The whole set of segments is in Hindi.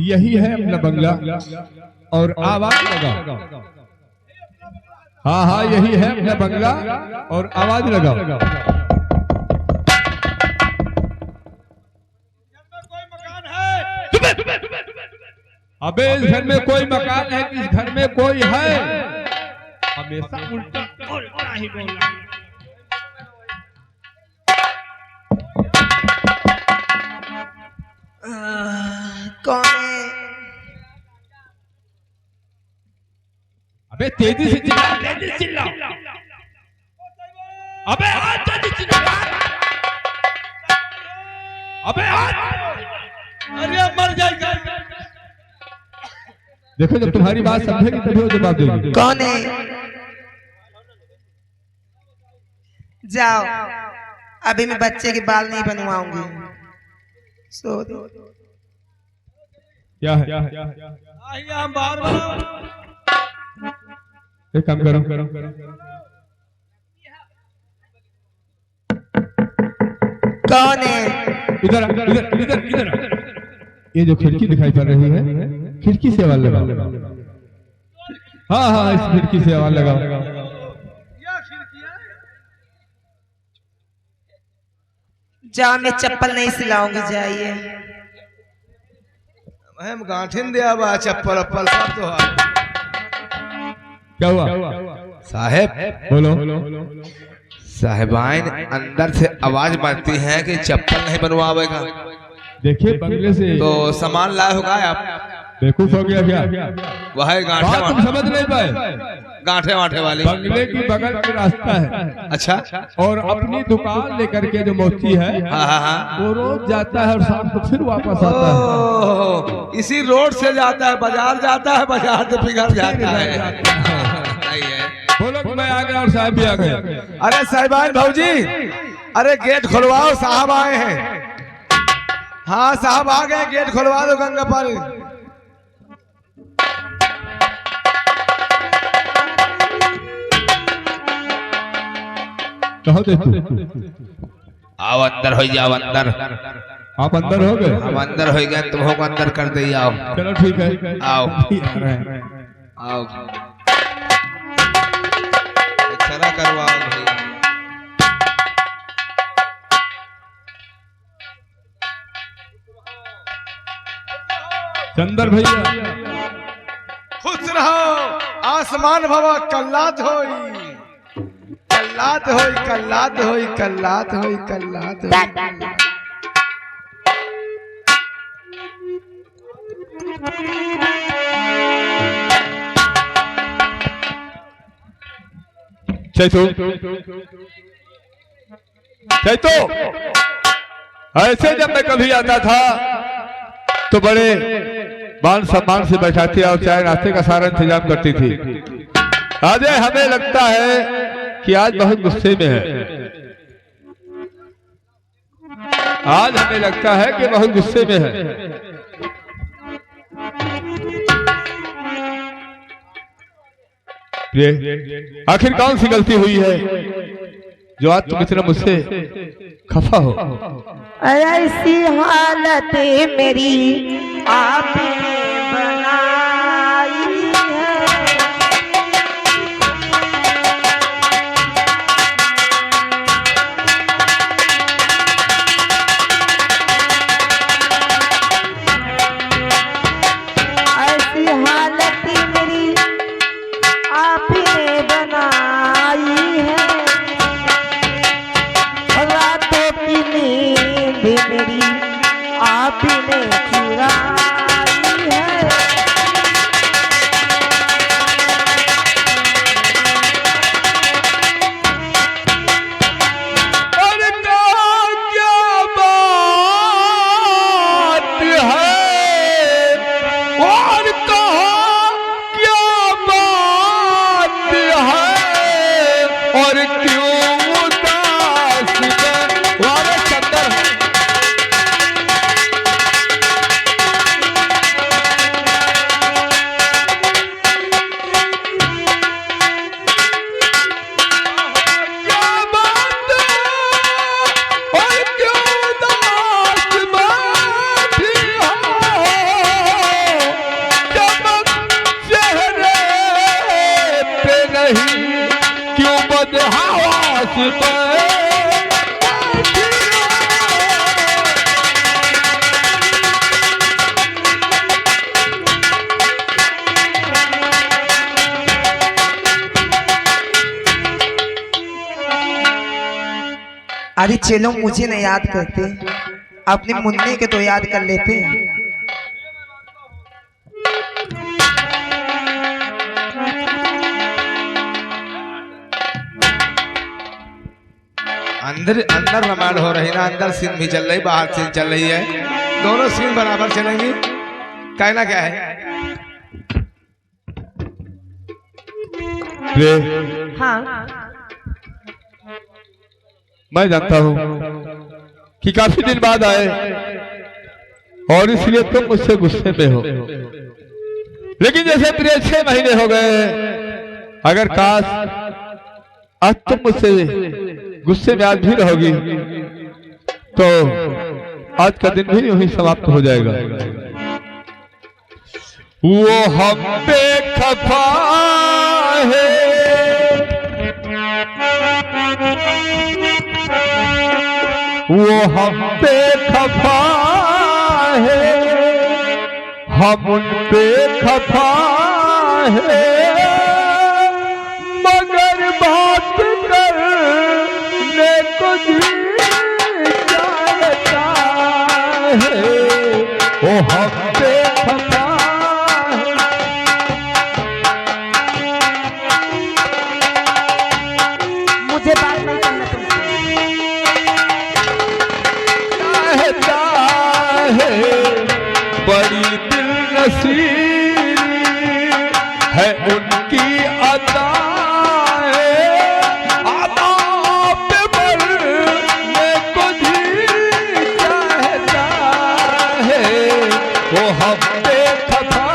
यही है अपना बंगला और आवाज लगाओ। हाँ हाँ यही है अपना बंगला और आवाज लगाओ। अबे इस घर में कोई मकान है कि इस घर में कोई है? हमेशा उल्टा ही बोलना। कौन है? अबे तेजी से चिल्ला, तेजी से चिल्ला। अबे आज तेजी से चिल्ला। अबे आज, अरे मर जाएगा। देखो जब तुम्हारी बात समझेगी तभी वो जवाब देगी। कौन है? जाओ, अभी मैं बच्चे के बाल नहीं बनवाऊंगी। सो दो। क्या है? हम बाहर एक काम करो। कौन है? इधर इधर इधर इधर। ये जो खिड़की दिखाई पड़ रही है, खिड़की से आवाज लगाओ। हाँ हाँ इस खिड़की से आवाज लगाओ। जाओ, मैं चप्पल नहीं सिलाऊंगी, जाइए। हम गांठिन दिया बा चप्पल अप्पल सब तो क्या हुआ? साहेब बोलो। साहिबाइन अंदर से आवाज मारती हैं कि चप्पल नहीं बनवावेगा। देखिए बंगले से तो सामान लाए होगा आप? बेवकूफ हो गया क्या? वह बात तुम समझ नहीं पाए। गांठे वाठे वाली बंगले की बगल में रास्ता है। अच्छा। और अपनी दुकान लेकर के जो मोची है वो रोज जाता है और शाम को फिर वापस आता है। इसी रोड से जाता है, बाजार जाता है, बाजार से पिघल जाता है। बोलो कि मैं आ गया और साहब भी आ गए। अरे साहिबान भौजी, अरे गेट खुलवाओ, साहब आए हैं। हाँ साहब आ गए, गेट खुलवा दो गंगा पानी। कहो दे तू। आओ अंदर हो जाओ, अंदर। आप अंदर हो गए? हम अंदर हो गए, तुम को अंदर कर दे। आओ चलो ठीक है, आओ आओ। चला करवाओ भैया। चंदर भैया खुश रहो, आसमान भवा कल्लात होई, कल्लात होई, कल्लात होई, कल्लात होई, कल्लात होई। चैतो चैतो, ऐसे जब मैं कभी आता था तो बड़े मान सम्मान से बैठाती और चाय नाश्ते का सारा इंतजाम करती थी। आज हमें लगता है कि आज बहुत गुस्से में है। आज हमें लगता है कि बहुत गुस्से में है। आखिर कौन सी गलती हुई है जो आज तुम इतना मुझसे खफा हो? ऐसी हालत मेरी आपने बनाई है। ऐसी हालत मेरी आपने बनाई है। रातों की नींद मेरी आपने चुराई है। और क्या बात है, और कहा क्या बात है, और क्यों उदास वाले चंदर अरे चलो मुझे न याद करते, अपने मुन्ने के तो याद कर लेते। अंदर अंदर रामायण हो रही ना, अंदर सीन भी चल रही, बाहर सीन चल रही है, दोनों सीन बराबर चलेंगी। कहना क्या है? हाँ मैं जानता हूँ कि काफी दिन बाद आए और इसलिए तुम मुझसे गुस्से में हो, लेकिन जैसे प्रिय 6 महीने हो गए, अगर काश आज तुम मुझसे गुस्से में आज भी रहोगी तो आज का दिन भी यूं ही समाप्त हो जाएगा। वो हम पे खफा है, वो हम पे खफा है, हम उन पे खफा है, मगर बात करने को जी चाहता है, वो हम पे खफा है। मुझे बात नहीं करना तुमसे। चाहता है बड़ी दिल नसीब है उनकी अदा, वो हम पे खफा।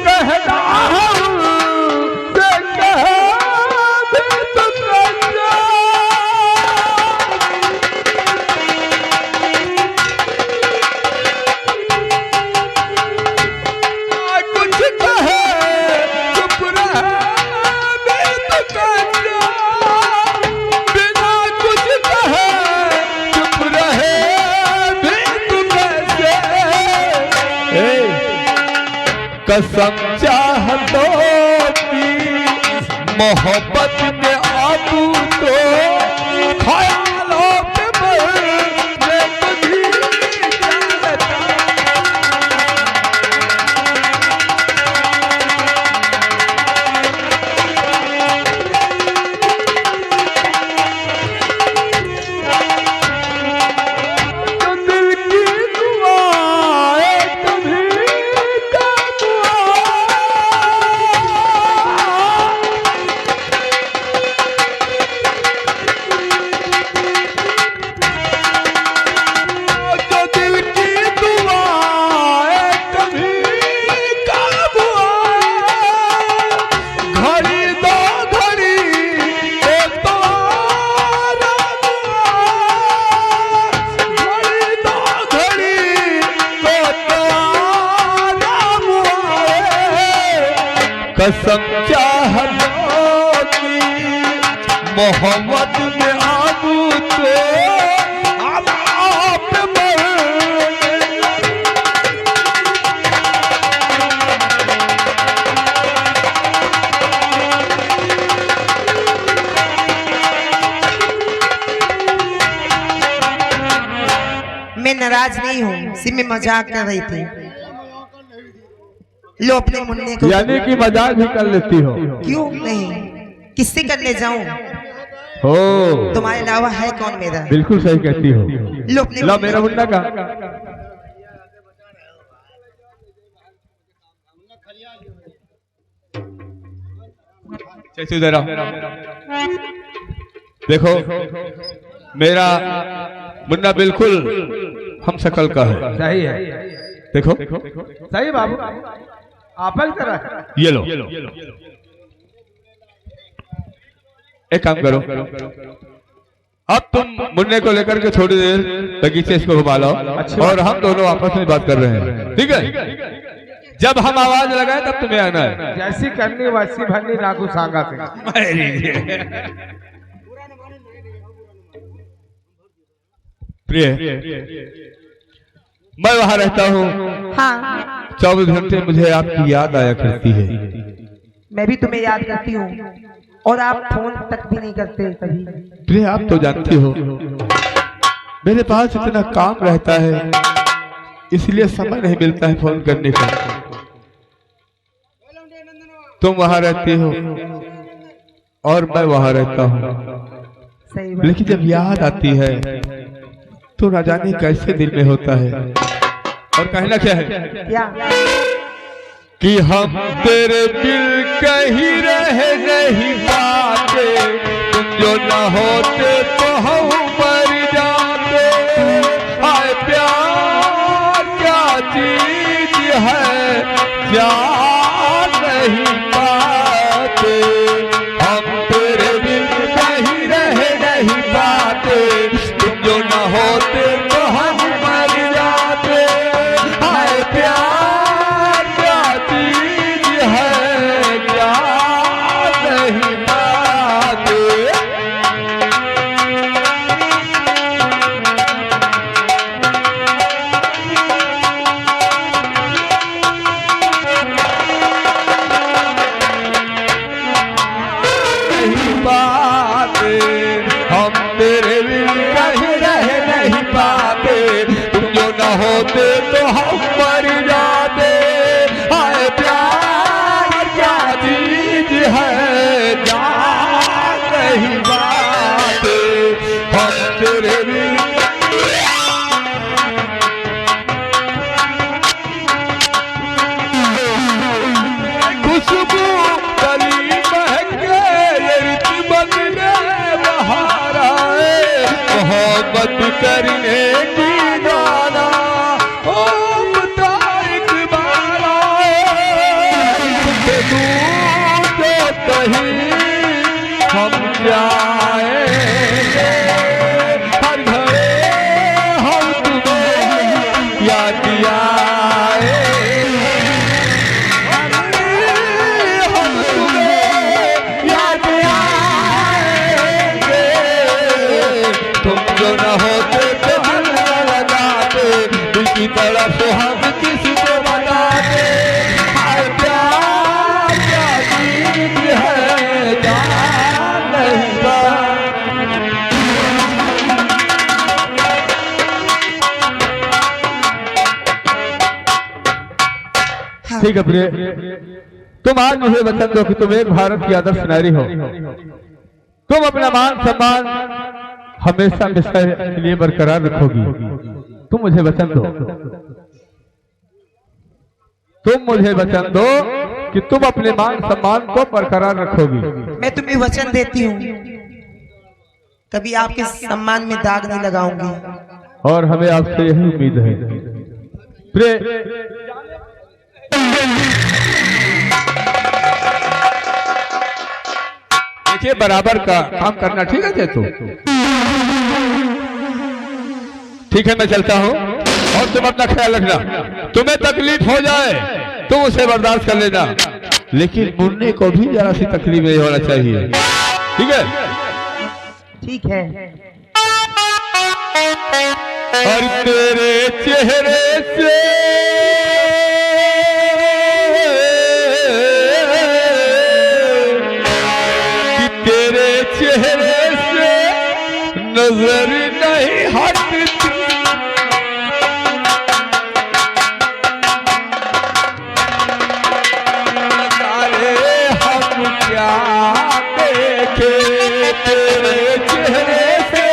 कहना हमसे कह भी तो सच्चा, कुछ कहे चुप रहे कसम चाहतों की मोहब्बत में आबू तो ख्यालों पे मरने को भी चाहता। तो दिल की दुआएं कभी कसम चाहतों की मोहब्बत में आबू तो आप मैं नाराज नहीं हूँ, सिर्फ मैं मजाक कर रही थी। लो अपने मुन्ने को। यानी कि मजाक भी कर लेती हो? क्यों नहीं, किससे कर ले जाऊं? हो तुम्हारे अलावा है कौन मेरा? बिल्कुल सही कहती हो। लो अपने लो मेरा मुन्ना का चैसे इधर आओ। देखो मेरा मुन्ना बिल्कुल हम शकल का है। सही है, देखो सही बाबू, आप ही तरह। ये लो एक काम करो, अब तुम मुन्ने को लेकर के थोड़ी देर बगीचे इसको घुमा लो और हम दोनों आपस में बात कर रहे हैं, ठीक है? जब हम आवाज लगाए तब तुम्हें आना है। जैसी करनी वैसी भरनी, नाकू सांगा के। प्रिय मैं वहां रहता हूँ, हाँ 24 घंटे मुझे आपकी याद आया करती है। मैं भी तुम्हें याद करती हूँ और आप फोन तक भी नहीं करते कभी। प्रिय आप तो जानती हो मेरे पास इतना काम रहता है, इसलिए समय नहीं मिलता है फोन करने का। तुम वहां रहती हो और मैं वहां रहता हूँ, सही बात। लेकिन जब याद आती है तो न जाने कैसे दिल में होता है। और कहना क्या है क्या? कि हम तेरे बिल कहीं रह नहीं पाते, तुम जो न होते तो हम मर जाते। हाय प्यार क्या चीज है जान नहीं पाते, हम तेरे बिल कहीं रह नहीं पाते, तुम जो न होते तो हम मर जाते। हाय प्यार क्या चीज है जान नहीं पाते। नहीं पाते, हम तेरे बिन कहीं रह नहीं पाते, तुम जो न होते तो हम मर जाते। हाय प्यार क्या चीज है जान नहीं पाते, हम तेरे बिन खुशबू कली महके ये रित बनने बहार आए, मोहब्बत करने की जाना ओ बता एक बार आए। तुझे दूर जो कहीं हम जाएंगे, हर घड़े हम तुम्हें याद आएंगे, हम तुम्हें याद आएंगे। तुम जो न होते तो हम न लगाते, दिल की तरफ हम किसको बताते। हाय प्यार क्या चीज है जान नहीं पाते। ठीक है प्रिय, तुम आज मुझे वचन दो कि तुम एक भारत की आदर्श नारी हो। तुम अपना मान सम्मान हमेशा के लिए बरकरार रखोगी। तुम मुझे वचन दो, तुम मुझे वचन दो कि तुम अपने मान सम्मान को बरकरार रखोगी। मैं तुम्हें वचन देती हूँ कभी आपके सम्मान में दाग नहीं लगाऊंगी। और हमें आपसे यही उम्मीद है। प्रिय देखिए, बराबर का काम करना ठीक है तो ठीक है, मैं चलता हूँ और तुम अपना ख्याल रखना। तुम्हें तकलीफ हो जाए तुम उसे बर्दाश्त कर लेना, लेकिन मुन्ने को भी जरा सी तकलीफ नहीं होना चाहिए। ठीक है? ठीक है। और तेरे चेहरे से कि तेरे चेहरे से नजर नहीं हटती, अरे हम क्या देखे तेरे चेहरे से,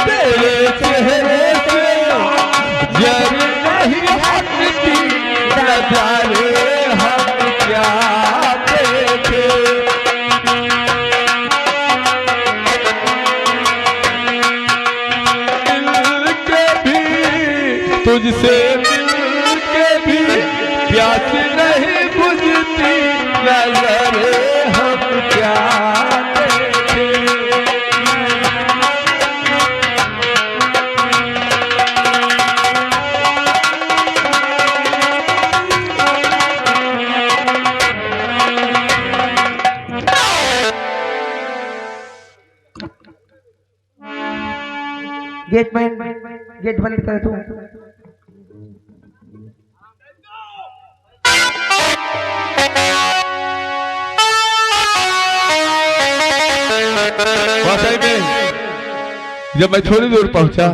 तेरे चेहरे से जर नहीं हटती नजारे, हम क्या देखे। मिल के भी तुझसे मिल के भी प्यास नहीं बुझती नजरे, हम क्या देखे। गेट बंद कर तू। वाकई में जब मैं थोड़ी दूर पहुंचा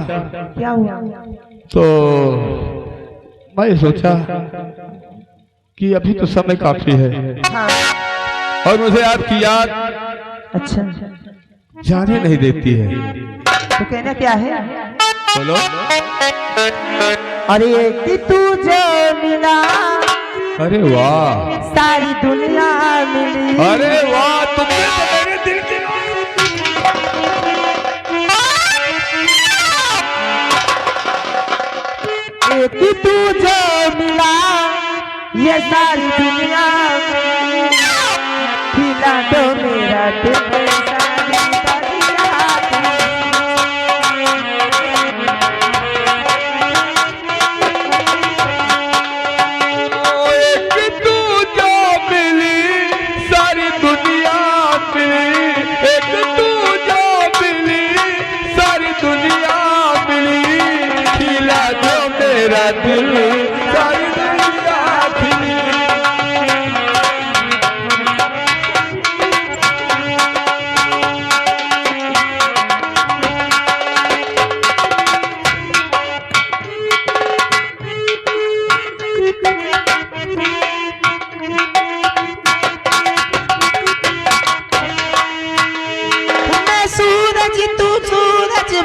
क्या हुआ? तो मैं सोचा कि अभी तो समय काफी है हाँ। और मुझे आपकी याद अच्छा जाने नहीं देती है। तो कहना क्या है? बोलो। अरे कि तुझे मिला, अरे वाह, सारी दुनिया मिली। अरे वाह, तुमने तो मेरे दिल की कि तुझे मिला, ये सारी दुनिया खिला दो मेरा दिल।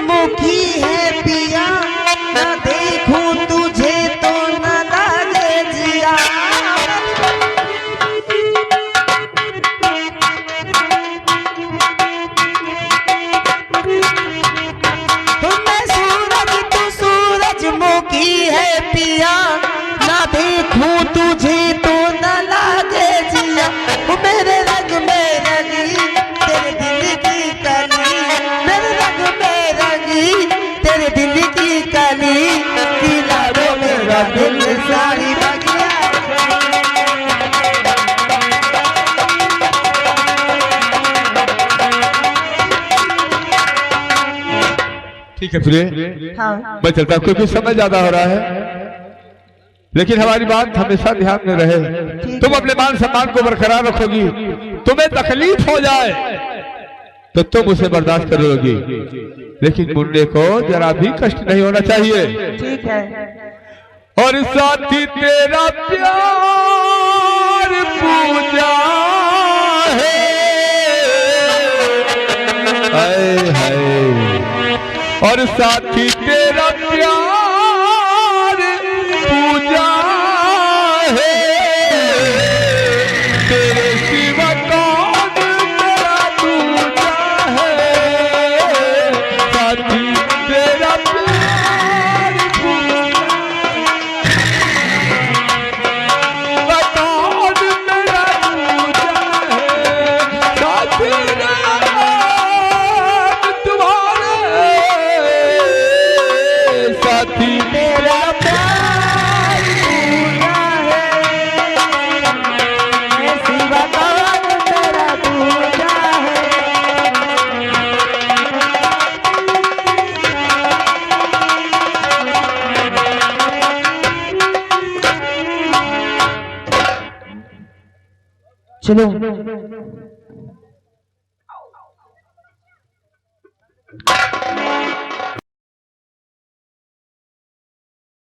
मुखी है पिया, न देखूं तुझे तो न लागे जिया। मैं सूरज तू सूरजमुखी है पिया, न देखूं तुझे तो न लागे जिया। मेरे रंग में रंगी तेरे दिल की कली, मेरे रंग में रंगी तेरे दिल की कली, खिला दो मेरा दिल सारी बगिया। ठीक है प्रिय, हाँ। मैं चलता हूं क्योंकि समय ज्यादा हो रहा है, लेकिन हमारी बात हमेशा ध्यान में रहे। तुम अपने मान सम्मान को बरकरार रखोगी, तुम्हें तकलीफ हो जाए तो तुम उसे बर्दाश्त करोगी, लेकिन मुन्ने को जरा भी कष्ट नहीं होना चाहिए। ठीक है। और साथी तेरा प्यार पूजा है, हाय हाय। और साथी तेरा प्यार पूजा है, तेरे सिवा कौन मेरा दूजा है। साथी तेरा प्यार पूजा, कौन मेरा दूजा है। साथी साथी मेरा प्यार पूरा है, सिवा कौन मेरा दूजा है। चलो